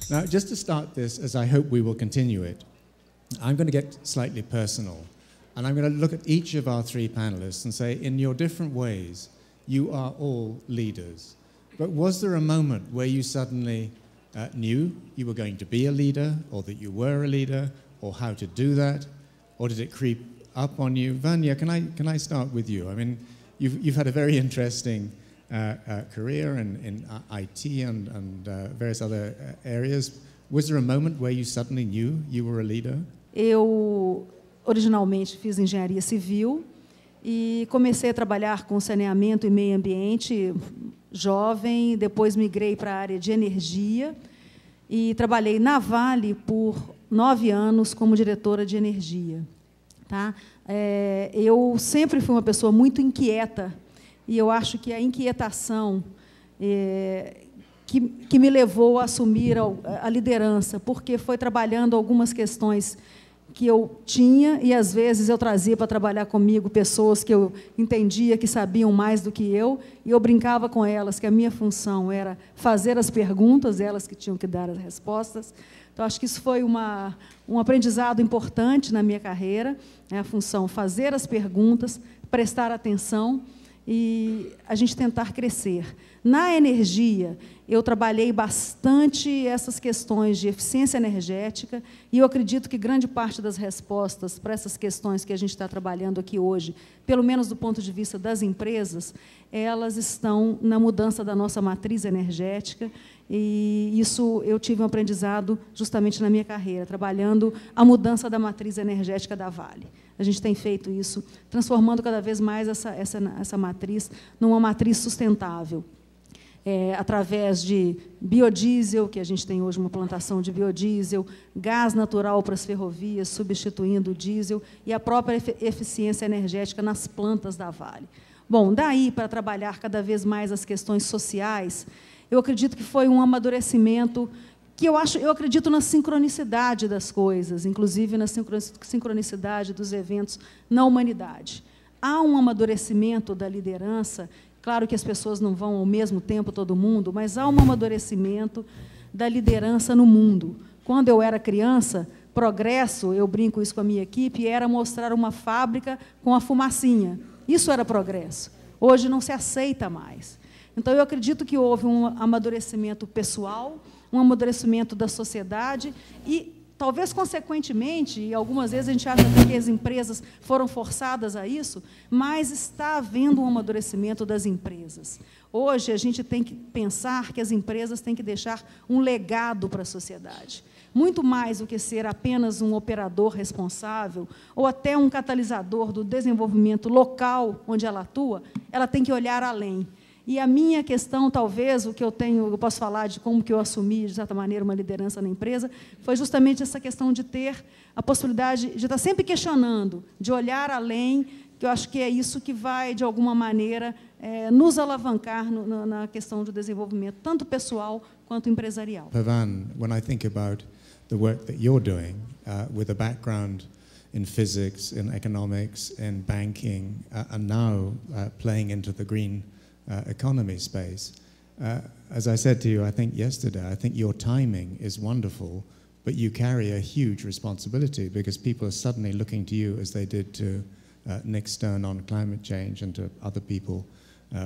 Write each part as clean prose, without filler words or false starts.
Now, just to start this, as I hope we will continue it, I'm going to get slightly personal. And I'm going to look at each of our three panelists and say, in your different ways, you are all leaders. But was there a moment where you suddenly knew you were going to be a leader, or that you were a leader, or how to do that? Or did it creep up on you? Vanya, can I start with you? I mean, you've had a very interesting career in IT and various other areas. Was there a moment where you suddenly knew you were a leader? Eu originalmente fiz engenharia civil e comecei a trabalhar com saneamento e meio ambiente jovem, depois migrei para a área de energia e trabalhei na Vale por 9 anos como diretora de energia. Tá? Eu sempre fui uma pessoa muito inquieta e eu acho que a inquietação que me levou a assumir a liderança, porque foi trabalhando algumas questões que eu tinha e, às vezes, eu trazia para trabalhar comigo pessoas que eu entendia que sabiam mais do que eu, e eu brincava com elas que a minha função era fazer as perguntas, elas que tinham que dar as respostas. Então, acho que isso foi um aprendizado importante na minha carreira, né, a função fazer as perguntas, prestar atenção e a gente tentar crescer. Na energia, eu trabalhei bastante essas questões de eficiência energética e eu acredito que grande parte das respostas para essas questões que a gente está trabalhando aqui hoje, pelo menos do ponto de vista das empresas, elas estão na mudança da nossa matriz energética e isso eu tive um aprendizado justamente na minha carreira, trabalhando a mudança da matriz energética da Vale. A gente tem feito isso, transformando cada vez mais essa matriz numa matriz sustentável. Através de biodiesel, que a gente tem hoje uma plantação de biodiesel, gás natural para as ferrovias, substituindo o diesel, e a própria eficiência energética nas plantas da Vale. Bom, daí, para trabalhar cada vez mais as questões sociais, eu acredito que foi um amadurecimento que eu acredito na sincronicidade das coisas, inclusive na sincronicidade dos eventos na humanidade. Há um amadurecimento da liderança. Claro que as pessoas não vão ao mesmo tempo, todo mundo, mas há um amadurecimento da liderança no mundo. Quando eu era criança, progresso, eu brinco isso com a minha equipe, era mostrar uma fábrica com a fumacinha. Isso era progresso. Hoje não se aceita mais. Então, eu acredito que houve um amadurecimento pessoal, um amadurecimento da sociedade e, talvez, consequentemente, e algumas vezes a gente acha que as empresas foram forçadas a isso, mas está havendo um amadurecimento das empresas. Hoje, a gente tem que pensar que as empresas têm que deixar um legado para a sociedade. Muito mais do que ser apenas um operador responsável ou até um catalisador do desenvolvimento local onde ela atua, ela tem que olhar além. E a minha questão, talvez, o que eu posso falar de como que eu assumi, de certa maneira, uma liderança na empresa, foi justamente essa questão de ter a possibilidade de estar sempre questionando, de olhar além, que eu acho que é isso que vai, de alguma maneira, nos alavancar na questão do desenvolvimento, tanto pessoal quanto empresarial. Pavan, when I think about the work that you're doing, with a background in physics, in economics, in banking, and now playing into the green economy space. As I said to you, I think yesterday, I think your timing is wonderful, but you carry a huge responsibility because people are suddenly looking to you as they did to Nick Stern on climate change and to other people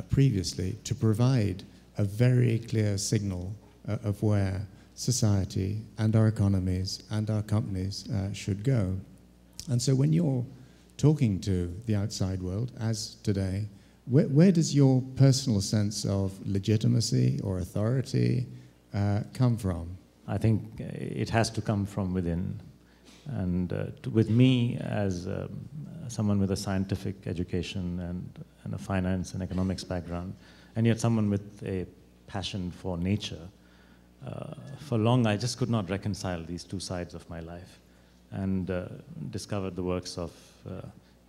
previously to provide a very clear signal of where society and our economies and our companies should go. And so when you're talking to the outside world, as today, where does your personal sense of legitimacy or authority come from? I think it has to come from within. And with me, as someone with a scientific education and a finance and economics background, and yet someone with a passion for nature, for long I just could not reconcile these two sides of my life, and discovered the works of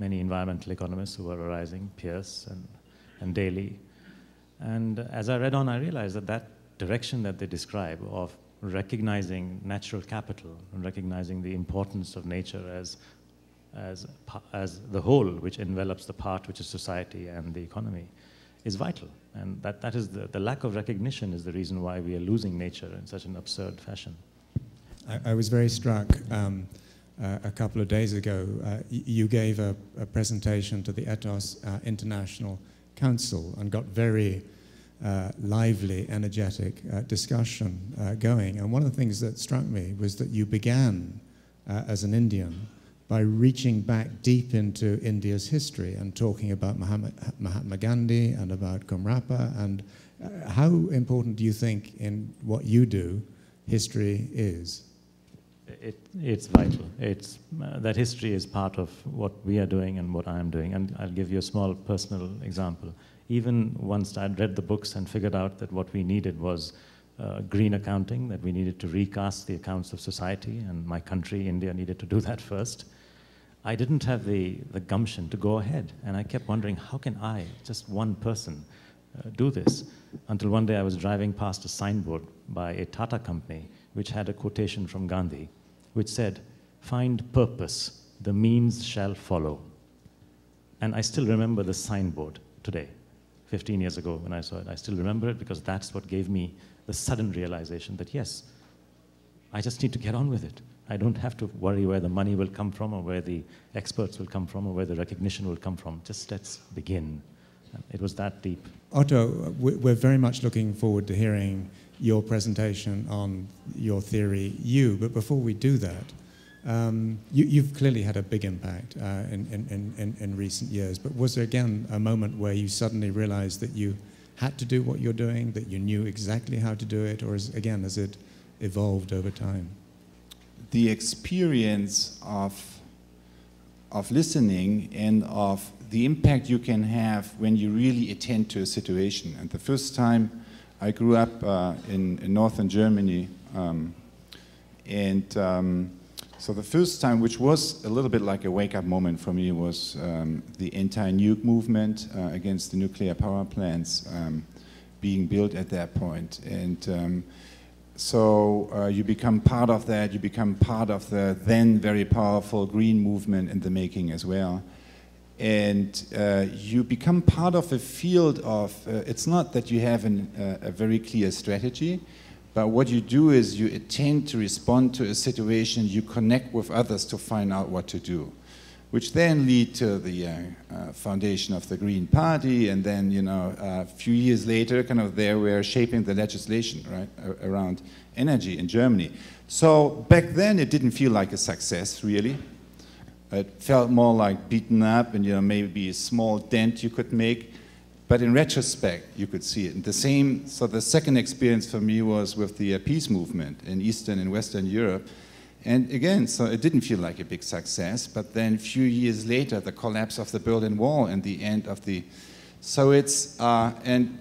many environmental economists who were arising, Peirce and Daly. And as I read on, I realized that direction that they describe of recognizing natural capital and recognizing the importance of nature as the whole, which envelops the part which is society and the economy, is vital. And that is the lack of recognition is the reason why we are losing nature in such an absurd fashion. I was very struck a couple of days ago. You gave a presentation to the Ethos International Council and got very lively, energetic discussion going. And one of the things that struck me was that you began as an Indian by reaching back deep into India's history and talking about Mahatma Gandhi and about Kumrappa. And how important do you think in what you do history is? It's vital. That history is part of what we are doing and what I'm doing. And I'll give you a small personal example. Even once I'd read the books and figured out that what we needed was green accounting, that we needed to recast the accounts of society, and my country, India, needed to do that first, I didn't have the gumption to go ahead. And I kept wondering, how can I, just one person, do this? Until one day I was driving past a signboard by a Tata company which had a quotation from Gandhi, which said, "Find purpose, the means shall follow." And I still remember the signboard today, 15 years ago when I saw it. I still remember it because that's what gave me the sudden realization that, yes, I just need to get on with it. I don't have to worry where the money will come from or where the experts will come from or where the recognition will come from. Just let's begin. It was that deep. Otto, we're very much looking forward to hearing your presentation on your theory, but before we do that, you've clearly had a big impact in recent years, but was there again a moment where you suddenly realized that you had to do what you're doing, that you knew exactly how to do it, or has it evolved over time? The experience of listening and of the impact you can have when you really attend to a situation. And the first time I grew up in northern Germany, so the first time, which was a little bit like a wake-up moment for me, was the anti-nuke movement against the nuclear power plants being built at that point. And so you become part of that, you become part of the then very powerful green movement in the making as well. And you become part of a field of, it's not that you have a very clear strategy, but what you do is you attend to respond to a situation, you connect with others to find out what to do, which then lead to the foundation of the Green Party, and then, you know, a few years later, kind of there we're shaping the legislation, right, around energy in Germany. So back then it didn't feel like a success, really. It felt more like beaten up and, you know, maybe a small dent you could make. But in retrospect, you could see it. And so the second experience for me was with the peace movement in Eastern and Western Europe. And again, so it didn't feel like a big success, but then a few years later, the collapse of the Berlin Wall and the end of the... So it's, and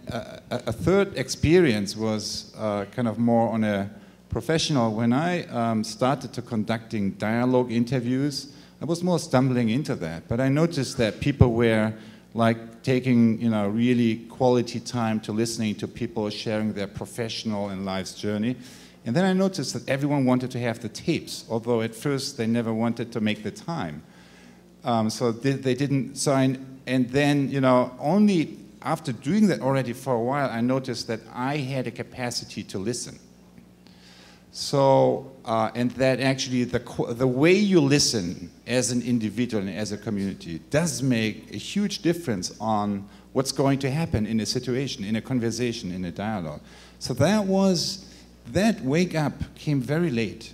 a third experience was kind of more on a professional. When I started to conducting dialogue interviews, I was more stumbling into that, but I noticed that people were like taking, you know, really quality time to listening to people sharing their professional and life's journey. And then I noticed that everyone wanted to have the tapes, although at first they never wanted to make the time. So they didn't sign. And then, you know, only after doing that already for a while, I noticed that I had a capacity to listen. So, and that actually the way you listen as an individual and as a community does make a huge difference on what's going to happen in a situation, in a conversation, in a dialogue. So that wake up came very late.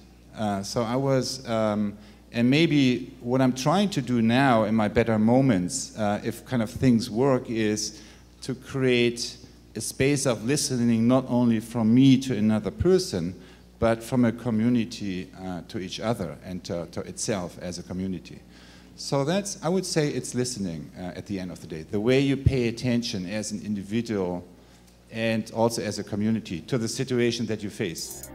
So I was, and maybe what I'm trying to do now in my better moments, if kind of things work, is to create a space of listening not only from me to another person, but from a community to each other and to itself as a community. So that's, I would say it's listening at the end of the day. The way you pay attention as an individual and also as a community to the situation that you face.